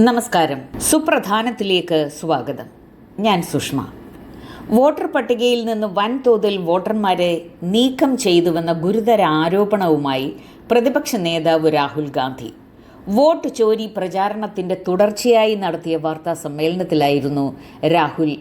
നമസ്കാരം. സുപ്രധാനത്തിലേക്ക് സ്വാഗതം. ഞാൻ സുഷ്മ. വോട്ടർ പട്ടികയിൽ നിന്ന് വൻതോതിൽ വോട്ടർമാരെ നീക്കം ചെയ്തുവെന്ന ഗുരുതര ആരോപണവുമായി പ്രതിപക്ഷ നേതാവ് രാഹുൽ ഗാന്ധി വോട്ട് ചോരി പ്രചാരണത്തിന്റെ തുടർച്ചയായി നടത്തിയ വാർത്താ സമ്മേളനത്തിലായിരുന്നു രാഹുൽ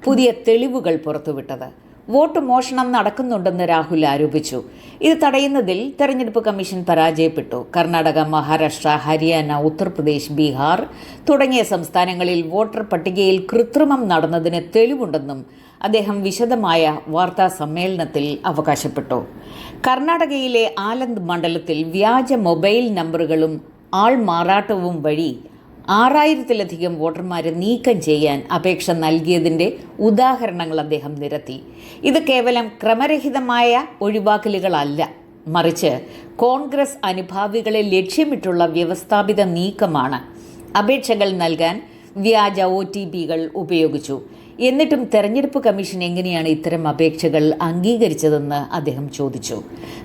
പുതിയ തെളിവുകൾ പുറത്തുവിട്ടത്. വോട്ട് മോഷണം നടക്കുന്നുണ്ടെന്ന് രാഹുൽ ആരോപിച്ചു. ഇത് തടയുന്നതിൽ തെരഞ്ഞെടുപ്പ് കമ്മീഷൻ പരാജയപ്പെട്ടു. കർണാടക, മഹാരാഷ്ട്ര, ഹരിയാന, ഉത്തർപ്രദേശ്, ബീഹാർ തുടങ്ങിയ സംസ്ഥാനങ്ങളിൽ വോട്ടർ പട്ടികയിൽ കൃത്രിമം നടന്നതിന് തെളിവുണ്ടെന്നും അദ്ദേഹം വിശദമായ വാർത്താ സമ്മേളനത്തിൽ അവകാശപ്പെട്ടു. കർണാടകയിലെ ആലന്ദ് മണ്ഡലത്തിൽ വ്യാജ മൊബൈൽ നമ്പറുകളും ആൾമാറാട്ടവും വഴി 6000-ലധികം വോട്ടർമാരെ നീക്കം ചെയ്യാൻ അപേക്ഷ നൽകിയതിൻ്റെ ഉദാഹരണങ്ങൾ അദ്ദേഹം നിരത്തി. ഇത് കേവലം ക്രമരഹിതമായ ഒഴിവാക്കലുകളല്ല, മറിച്ച് കോൺഗ്രസ് അനുഭാവികളെ ലക്ഷ്യമിട്ടുള്ള വ്യവസ്ഥാപിത നീക്കമാണ്. അപേക്ഷകൾ നൽകാൻ വ്യാജ OTPകൾ ഉപയോഗിച്ചു. എന്നിട്ടും തെരഞ്ഞെടുപ്പ് കമ്മീഷൻ എങ്ങനെയാണ് ഇത്തരം അപേക്ഷകൾ അംഗീകരിച്ചതെന്ന് അദ്ദേഹം ചോദിച്ചു.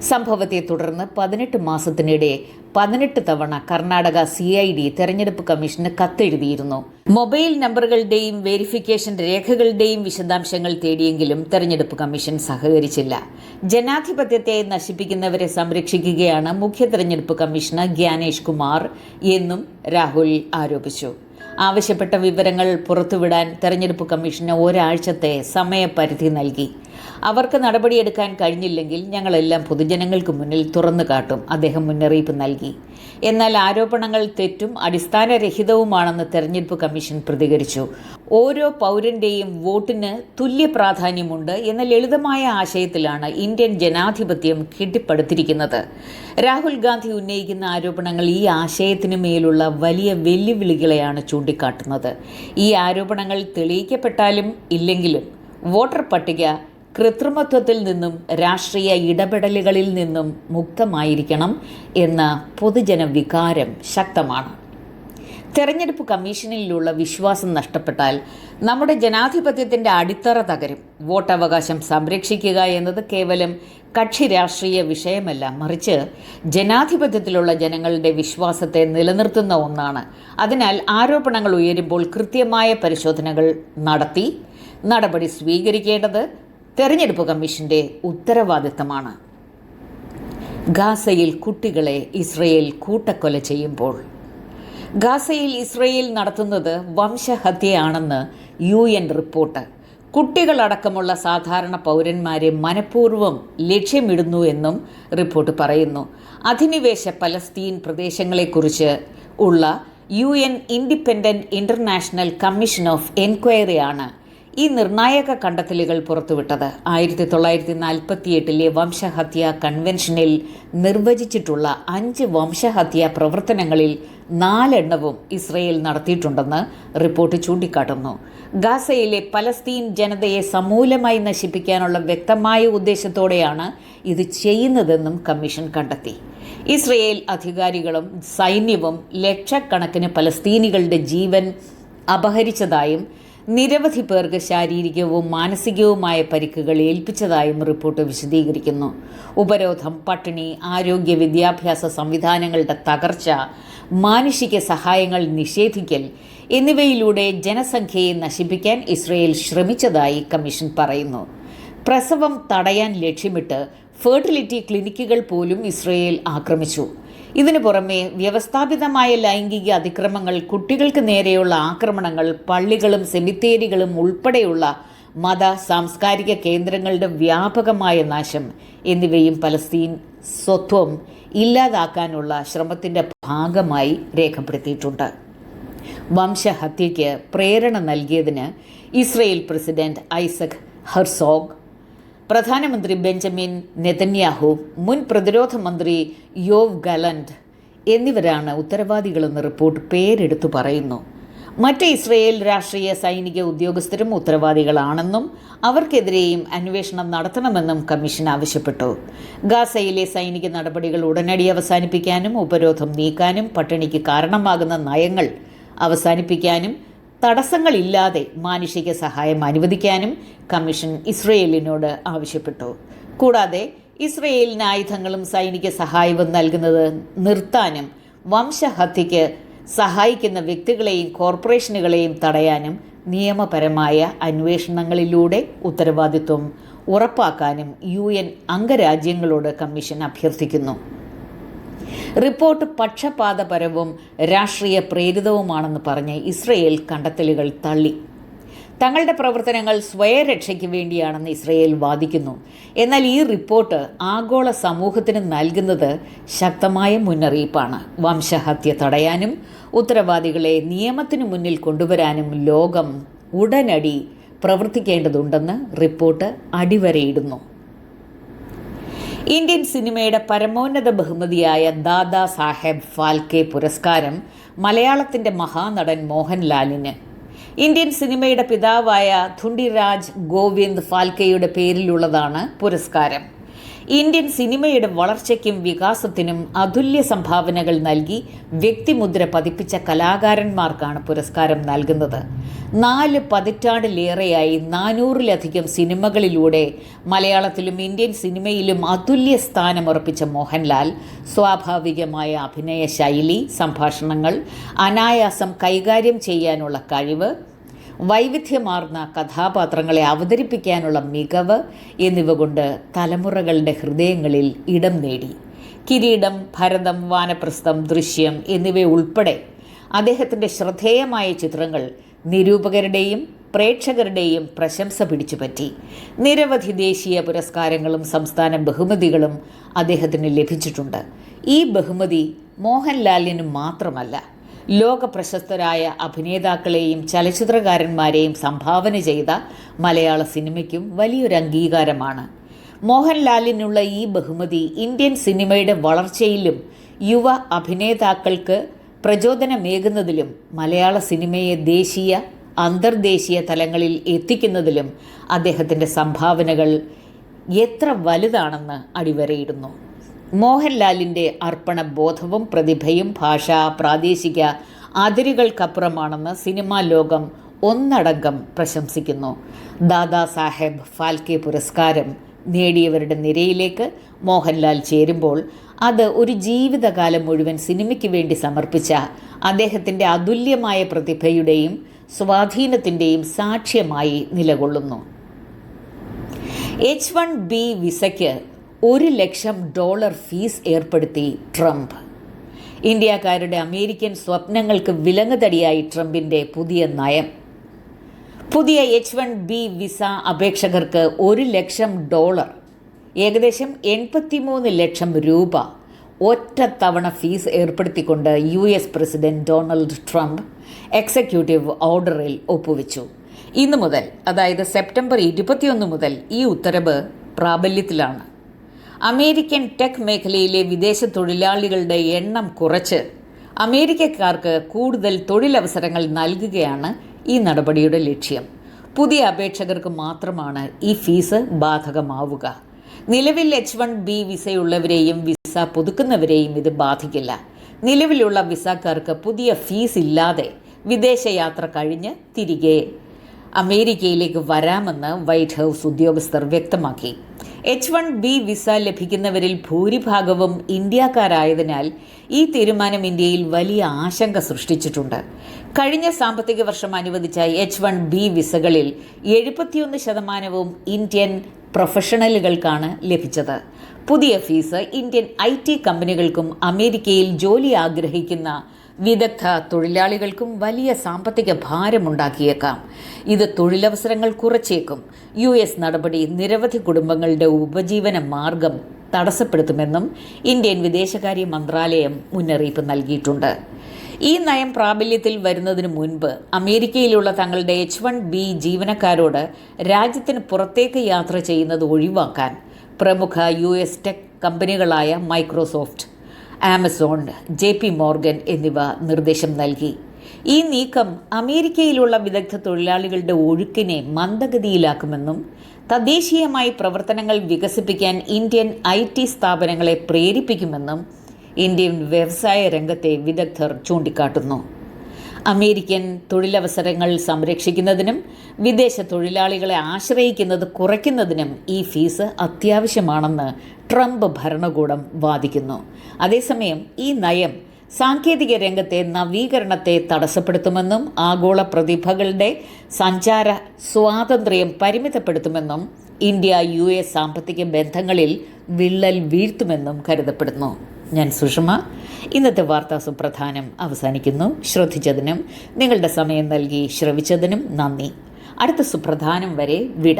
സംഭവത്തെ തുടർന്ന് 18 മാസത്തിനിടെ 18 തവണ കർണാടക CID തെരഞ്ഞെടുപ്പ് കമ്മീഷന് കത്തെഴുതിയിരുന്നു. മൊബൈൽ നമ്പറുകളുടെയും വെരിഫിക്കേഷൻ രേഖകളുടെയും വിശദാംശങ്ങൾ തേടിയെങ്കിലും തെരഞ്ഞെടുപ്പ് കമ്മീഷൻ സഹകരിച്ചില്ല. ജനാധിപത്യത്തെ നശിപ്പിക്കുന്നവരെ സംരക്ഷിക്കുകയാണ് മുഖ്യ തെരഞ്ഞെടുപ്പ് കമ്മീഷണർ ഗ്യാനേഷ് കുമാർ എന്നും രാഹുൽ ആരോപിച്ചു. ആവശ്യപ്പെട്ട വിവരങ്ങൾ പുറത്തുവിടാൻ തെരഞ്ഞെടുപ്പ് കമ്മീഷന് ഒരാഴ്ചത്തെ സമയപരിധി നൽകി. അവർക്ക് നടപടിയെടുക്കാൻ കഴിഞ്ഞില്ലെങ്കിൽ ഞങ്ങളെല്ലാം പൊതുജനങ്ങൾക്ക് മുന്നിൽ തുറന്നു കാട്ടും, അദ്ദേഹം മുന്നറിയിപ്പ് നൽകി. എന്നാൽ ആരോപണങ്ങൾ തെറ്റും അടിസ്ഥാനരഹിതവുമാണെന്ന് തെരഞ്ഞെടുപ്പ് കമ്മീഷൻ പ്രതികരിച്ചു. ഓരോ പൗരന്റെയും വോട്ടിന് തുല്യ പ്രാധാന്യമുണ്ട് എന്ന ലളിതമായ ആശയത്തിലാണ് ഇന്ത്യൻ ജനാധിപത്യം കെട്ടിപ്പടുത്തിരിക്കുന്നത്. രാഹുൽ ഗാന്ധി ഉന്നയിക്കുന്ന ആരോപണങ്ങൾ ഈ ആശയത്തിനു മേലുള്ള വലിയ വെല്ലുവിളികളെയാണ് ചൂണ്ടിക്കാട്ടുന്നത്. ഈ ആരോപണങ്ങൾ തെളിയിക്കപ്പെട്ടാലും ഇല്ലെങ്കിലും വോട്ടർ പട്ടിക കൃത്രിമത്വത്തിൽ നിന്നും രാഷ്ട്രീയ ഇടപെടലുകളിൽ നിന്നും മുക്തമായിരിക്കണം എന്ന പൊതുജന വികാരം ശക്തമാണ്. തെരഞ്ഞെടുപ്പ് കമ്മീഷനിലുള്ള വിശ്വാസം നഷ്ടപ്പെട്ടാൽ നമ്മുടെ ജനാധിപത്യത്തിൻ്റെ അടിത്തറ തകരും. വോട്ടവകാശം സംരക്ഷിക്കുക എന്നത് കേവലം കക്ഷി രാഷ്ട്രീയ വിഷയമല്ല, മറിച്ച് ജനാധിപത്യത്തിലുള്ള ജനങ്ങളുടെ വിശ്വാസത്തെ നിലനിർത്തുന്ന ഒന്നാണ്. അതിനാൽ ആരോപണങ്ങൾ ഉയരുമ്പോൾ കൃത്യമായ പരിശോധനകൾ നടത്തി നടപടി സ്വീകരിക്കേണ്ടത് തെരഞ്ഞെടുപ്പ് കമ്മീഷന്റെ ഉത്തരവാദിത്തമാണ്. ഗാസയിൽ കുട്ടികളെ ഇസ്രയേൽ കൂട്ടക്കൊല ചെയ്യുമ്പോൾ ഗാസയിൽ ഇസ്രയേൽ നടത്തുന്നത് വംശഹത്യയാണെന്ന് UN റിപ്പോർട്ട്. കുട്ടികളടക്കമുള്ള സാധാരണ പൗരന്മാരെ മനഃപൂർവ്വം ലക്ഷ്യമിടുന്നു എന്നും റിപ്പോർട്ട് പറയുന്നു. അധിനിവേശ പലസ്തീൻ പ്രദേശങ്ങളെക്കുറിച്ച് ഉള്ള UN independent international commission of എൻക്വയറിയാണ് ഈ നിർണായക കണ്ടെത്തലുകൾ പുറത്തുവിട്ടത്. 1948 വംശഹത്യാ കൺവെൻഷനിൽ നിർവചിച്ചിട്ടുള്ള 5 വംശഹത്യാ പ്രവർത്തനങ്ങളിൽ 4 ഇസ്രയേൽ നടത്തിയിട്ടുണ്ടെന്ന് റിപ്പോർട്ട് ചൂണ്ടിക്കാട്ടുന്നു. ഗാസയിലെ പലസ്തീൻ ജനതയെ സമൂലമായി നശിപ്പിക്കാനുള്ള വ്യക്തമായ ഉദ്ദേശത്തോടെയാണ് ഇത് ചെയ്യുന്നതെന്നും കമ്മീഷൻ കണ്ടെത്തി. ഇസ്രയേൽ അധികാരികളും സൈന്യവും ലക്ഷക്കണക്കിന് പലസ്തീനികളുടെ ജീവൻ അപഹരിച്ചതായും നിരവധി പേർക്ക് ശാരീരികവും മാനസികവുമായ പരിക്കുകൾ ഏൽപ്പിച്ചതായും റിപ്പോർട്ട് വിശദീകരിക്കുന്നു. ഉപരോധം, പട്ടിണി, ആരോഗ്യ വിദ്യാഭ്യാസ സംവിധാനങ്ങളുടെ തകർച്ച, മാനുഷിക സഹായങ്ങൾ നിഷേധിക്കൽ എന്നിവയിലൂടെ ജനസംഖ്യയെ നശിപ്പിക്കാൻ ഇസ്രയേൽ ശ്രമിച്ചതായി കമ്മീഷൻ പറയുന്നു. പ്രസവം തടയാൻ ലക്ഷ്യമിട്ട് ഫെർട്ടിലിറ്റി ക്ലിനിക്കുകൾ പോലും ഇസ്രയേൽ ആക്രമിച്ചു. ഇതിനു പുറമെ വ്യവസ്ഥാപിതമായ ലൈംഗിക അതിക്രമങ്ങൾ, കുട്ടികൾക്ക് നേരെയുള്ള ആക്രമണങ്ങൾ, പള്ളികളും സെമിത്തേരികളും ഉൾപ്പെടെയുള്ള മത സാംസ്കാരിക കേന്ദ്രങ്ങളുടെ വ്യാപകമായ നാശം എന്നിവയും പലസ്തീൻ സ്വത്വം ഇല്ലാതാക്കാനുള്ള ശ്രമത്തിൻ്റെ ഭാഗമായി രേഖപ്പെടുത്തിയിട്ടുണ്ട്. വംശഹത്യയ്ക്ക് പ്രേരണ നൽകിയതിന് ഇസ്രയേൽ പ്രസിഡന്റ് ഐസക് ഹെർസോഗ്, പ്രധാനമന്ത്രി ബെഞ്ചമിൻ നെതന്യാഹു, മുൻ പ്രതിരോധ മന്ത്രി യോവ് ഗാലന്റ് എന്നിവരാണ് ഉത്തരവാദികളെന്ന് റിപ്പോർട്ട് പേരെടുത്തു പറയുന്നു. മറ്റ് ഇസ്രയേൽ രാഷ്ട്രീയ സൈനിക ഉദ്യോഗസ്ഥരും ഉത്തരവാദികളാണെന്നും അവർക്കെതിരെയും അന്വേഷണം നടത്തണമെന്നും കമ്മീഷൻ ആവശ്യപ്പെട്ടു. ഗാസയിലെ സൈനിക നടപടികൾ ഉടനടി അവസാനിപ്പിക്കാനും ഉപരോധം നീക്കാനും പട്ടിണിക്ക് കാരണമാകുന്ന നയങ്ങൾ അവസാനിപ്പിക്കാനും തടസ്സങ്ങളില്ലാതെ മാനുഷിക സഹായം അനുവദിക്കാനും കമ്മീഷൻ ഇസ്രയേലിനോട് ആവശ്യപ്പെട്ടു. കൂടാതെ ഇസ്രയേലിന് ആയുധങ്ങളും സൈനിക സഹായവും നൽകുന്നത് നിർത്താനും വംശഹത്യയ്ക്ക് സഹായിക്കുന്ന വ്യക്തികളെയും കോർപ്പറേഷനുകളെയും തടയാനും നിയമപരമായ അന്വേഷണങ്ങളിലൂടെ ഉത്തരവാദിത്വം ഉറപ്പാക്കാനും UN അംഗരാജ്യങ്ങളോട് കമ്മീഷൻ അഭ്യർത്ഥിക്കുന്നു. റിപ്പോർട്ട് പക്ഷപാതപരവും രാഷ്ട്രീയ പ്രേരിതവുമാണെന്ന് പറഞ്ഞ് ഇസ്രയേൽ കണ്ടെത്തലുകൾ തള്ളി. തങ്ങളുടെ പ്രവർത്തനങ്ങൾ സ്വയരക്ഷയ്ക്ക് വേണ്ടിയാണെന്ന് ഇസ്രയേൽ വാദിക്കുന്നു. എന്നാൽ ഈ റിപ്പോർട്ട് ആഗോള സമൂഹത്തിന് നൽകുന്നത് ശക്തമായ മുന്നറിയിപ്പാണ്. വംശഹത്യ തടയാനും ഉത്തരവാദികളെ നിയമത്തിനു മുന്നിൽ കൊണ്ടുവരാനും ലോകം ഉടനടി പ്രവർത്തിക്കേണ്ടതുണ്ടെന്ന് റിപ്പോർട്ട് അടിവരയിടുന്നു. ഇന്ത്യൻ സിനിമയുടെ പരമോന്നത ബഹുമതിയായ ദാദാ സാഹേബ് ഫാൽക്കെ പുരസ്കാരം മലയാളത്തിൻ്റെ മഹാനടൻ മോഹൻലാലിന്. ഇന്ത്യൻ സിനിമയുടെ പിതാവായ ധുണ്ടിരാജ് ഗോവിന്ദ് ഫാൽക്കെയുടെ പേരിലുള്ളതാണ് പുരസ്കാരം. ഇന്ത്യൻ സിനിമയുടെ വളർച്ചയ്ക്കും വികാസത്തിനും അതുല്യ സംഭാവനകൾ നൽകി വ്യക്തിമുദ്ര പതിപ്പിച്ച കലാകാരന്മാർക്കാണ് പുരസ്കാരം നൽകുന്നത്. 4 പതിറ്റാണ്ടിലേറെയായി 400-ലധികം സിനിമകളിലൂടെ മലയാളത്തിലും ഇന്ത്യൻ സിനിമയിലും അതുല്യ സ്ഥാനമുറപ്പിച്ച മോഹൻലാൽ സ്വാഭാവികമായ അഭിനയ ശൈലി, സംഭാഷണങ്ങൾ, അനായാസം കൈകാര്യം ചെയ്യാനുള്ള കഴിവ്, വൈവിധ്യമാർന്ന കഥാപാത്രങ്ങളെ അവതരിപ്പിക്കാനുള്ള മികവ് എന്നിവ കൊണ്ട് തലമുറകളുടെ ഹൃദയങ്ങളിൽ ഇടം നേടി. കിരീടം, ഭരതം, വാനപ്രസ്ഥം, ദൃശ്യം എന്നിവയുൾപ്പെടെ അദ്ദേഹത്തിൻ്റെ ശ്രദ്ധേയമായ ചിത്രങ്ങൾ നിരൂപകരുടെയും പ്രേക്ഷകരുടെയും പ്രശംസ പിടിച്ചുപറ്റി. നിരവധി ദേശീയ പുരസ്കാരങ്ങളും സംസ്ഥാന ബഹുമതികളും അദ്ദേഹത്തിന് ലഭിച്ചിട്ടുണ്ട്. ഈ ബഹുമതി മോഹൻലാലിന് മാത്രമല്ല, ലോക പ്രശസ്തരായ അഭിനേതാക്കളെയും ചലച്ചിത്രകാരന്മാരെയും സംഭാവന ചെയ്ത മലയാള സിനിമയ്ക്കും വലിയൊരു അംഗീകാരമാണ്. മോഹൻലാലിനുള്ള ഈ ബഹുമതി ഇന്ത്യൻ സിനിമയുടെ വളർച്ചയിലും യുവ അഭിനേതാക്കൾക്ക് പ്രചോദനമേകുന്നതിലും മലയാള സിനിമയെ ദേശീയ, അന്തർദേശീയ തലങ്ങളിൽ എത്തിക്കുന്നതിലും അദ്ദേഹത്തിൻ്റെ സംഭാവനകൾ എത്ര വലുതാണെന്ന് അടിവരയിടുന്നു. മോഹൻലാലിൻ്റെ അർപ്പണബോധവും പ്രതിഭയും ഭാഷാ, പ്രാദേശിക അതിരുകൾക്കപ്പുറമാണെന്ന് സിനിമാ ലോകം ഒന്നടങ്കം പ്രശംസിക്കുന്നു. ദാദാ സാഹേബ് ഫാൽക്കെ പുരസ്കാരം നേടിയവരുടെ നിരയിലേക്ക് മോഹൻലാൽ ചേരുമ്പോൾ അത് ഒരു ജീവിതകാലം മുഴുവൻ സിനിമയ്ക്ക് വേണ്ടി സമർപ്പിച്ച അദ്ദേഹത്തിൻ്റെ അതുല്യമായ പ്രതിഭയുടെയും സ്വാധീനത്തിൻ്റെയും സാക്ഷ്യമായി നിലകൊള്ളുന്നു. H-1B വിസയ്ക്ക് $1,00,000 ഫീസ് ഏർപ്പെടുത്തി ട്രംപ്. ഇന്ത്യക്കാരുടെ അമേരിക്കൻ സ്വപ്നങ്ങൾക്ക് വിലങ്ങുതടിയായി ട്രംപിൻ്റെ പുതിയ നയം. പുതിയ H-1B വിസ അപേക്ഷകർക്ക് $1,00,000, ഏകദേശം 83 ലക്ഷം രൂപ ഒറ്റത്തവണ ഫീസ് ഏർപ്പെടുത്തിക്കൊണ്ട് US president Donald Trump executive ഓർഡറിൽ ഒപ്പുവെച്ചു. ഇന്നു മുതൽ, അതായത് സെപ്റ്റംബർ 21 മുതൽ ഈ ഉത്തരവ് പ്രാബല്യത്തിലാണ്. അമേരിക്കൻ ടെക് മേഖലയിലെ വിദേശ തൊഴിലാളികളുടെ എണ്ണം കുറച്ച് അമേരിക്കക്കാർക്ക് കൂടുതൽ തൊഴിലവസരങ്ങൾ നൽകുകയാണ് ഈ നടപടിയുടെ ലക്ഷ്യം. പുതിയ അപേക്ഷകർക്ക് മാത്രമാണ് ഈ ഫീസ് ബാധകമാവുക. നിലവിൽ H-1B വിസയുള്ളവരെയും വിസ പുതുക്കുന്നവരെയും ഇത് ബാധിക്കില്ല. നിലവിലുള്ള വിസക്കാർക്ക് പുതിയ ഫീസ് ഇല്ലാതെ വിദേശയാത്ര കഴിഞ്ഞ് തിരികെ അമേരിക്കയിലേക്ക് വരാമെന്ന് വൈറ്റ് ഹൗസ് ഉദ്യോഗസ്ഥർ വ്യക്തമാക്കി. H-1B വിസ ലഭിക്കുന്നവരിൽ ഭൂരിഭാഗവും ഇന്ത്യക്കാരായതിനാൽ ഈ തീരുമാനം ഇന്ത്യയിൽ വലിയ ആശങ്ക സൃഷ്ടിച്ചിട്ടുണ്ട്. കഴിഞ്ഞ സാമ്പത്തിക വർഷം അനുവദിച്ച H-1B വിസകളിൽ 71% ഇന്ത്യൻ പ്രൊഫഷണലുകൾക്കാണ് ലഭിച്ചത്. പുതിയ ഫീസ് ഇന്ത്യൻ IT കമ്പനികൾക്കും അമേരിക്കയിൽ ജോലി ആഗ്രഹിക്കുന്ന വിദഗ്ധ തൊഴിലാളികൾക്കും വലിയ സാമ്പത്തിക ഭാരമുണ്ടാക്കിയേക്കാം. ഇത് തൊഴിലവസരങ്ങൾ കുറച്ചേക്കും. US നടപടി നിരവധി കുടുംബങ്ങളുടെ ഉപജീവന മാർഗം തടസ്സപ്പെടുത്തുമെന്നും ഇന്ത്യൻ വിദേശകാര്യ മന്ത്രാലയം മുന്നറിയിപ്പ് നൽകിയിട്ടുണ്ട്. ഈ നയം പ്രാബല്യത്തിൽ വരുന്നതിന് മുൻപ് അമേരിക്കയിലുള്ള തങ്ങളുടെ H-1B ജീവനക്കാരോട് രാജ്യത്തിന് പുറത്തേക്ക് യാത്ര ചെയ്യുന്നത് ഒഴിവാക്കാൻ പ്രമുഖ US ടെക് കമ്പനികളായ മൈക്രോസോഫ്റ്റ്, ആമസോൺ, JP മോർഗൻ എന്നിവ നിർദ്ദേശം നൽകി. ഈ നീക്കം അമേരിക്കയിലുള്ള വിദഗ്ധ തൊഴിലാളികളുടെ ഒഴുക്കിനെ മന്ദഗതിയിലാക്കുമെന്നും തദ്ദേശീയമായി പ്രവർത്തനങ്ങൾ വികസിപ്പിക്കാൻ ഇന്ത്യൻ IT സ്ഥാപനങ്ങളെ പ്രേരിപ്പിക്കുമെന്നും ഇന്ത്യൻ വ്യവസായ രംഗത്തെ വിദഗ്ധർ ചൂണ്ടിക്കാട്ടുന്നു. അമേരിക്കൻ തൊഴിലവസരങ്ങൾ സംരക്ഷിക്കുന്നതിനും വിദേശ തൊഴിലാളികളെ ആശ്രയിക്കുന്നത് കുറയ്ക്കുന്നതിനും ഈ ഫീസ് അത്യാവശ്യമാണെന്ന് ട്രംപ് ഭരണകൂടം വാദിക്കുന്നു. അതേസമയം ഈ നയം സാങ്കേതിക രംഗത്തെ നവീകരണത്തെ തടസ്സപ്പെടുത്തുമെന്നും ആഗോള പ്രതിഭകളുടെ സഞ്ചാര സ്വാതന്ത്ര്യം പരിമിതപ്പെടുത്തുമെന്നും ഇന്ത്യ US സാമ്പത്തിക ബന്ധങ്ങളിൽ വിള്ളൽ വീഴ്ത്തുമെന്നും കരുതപ്പെടുന്നു. ഞാൻ സുഷമ. ഇന്നത്തെ വാർത്താ സുപ്രധാനം അവസാനിക്കുന്നു. ശ്രദ്ധിച്ചതിനും നിങ്ങളുടെ സമയം നൽകി ശ്രവിച്ചതിനും നന്ദി. അടുത്ത സുപ്രധാനം വരെ വിട.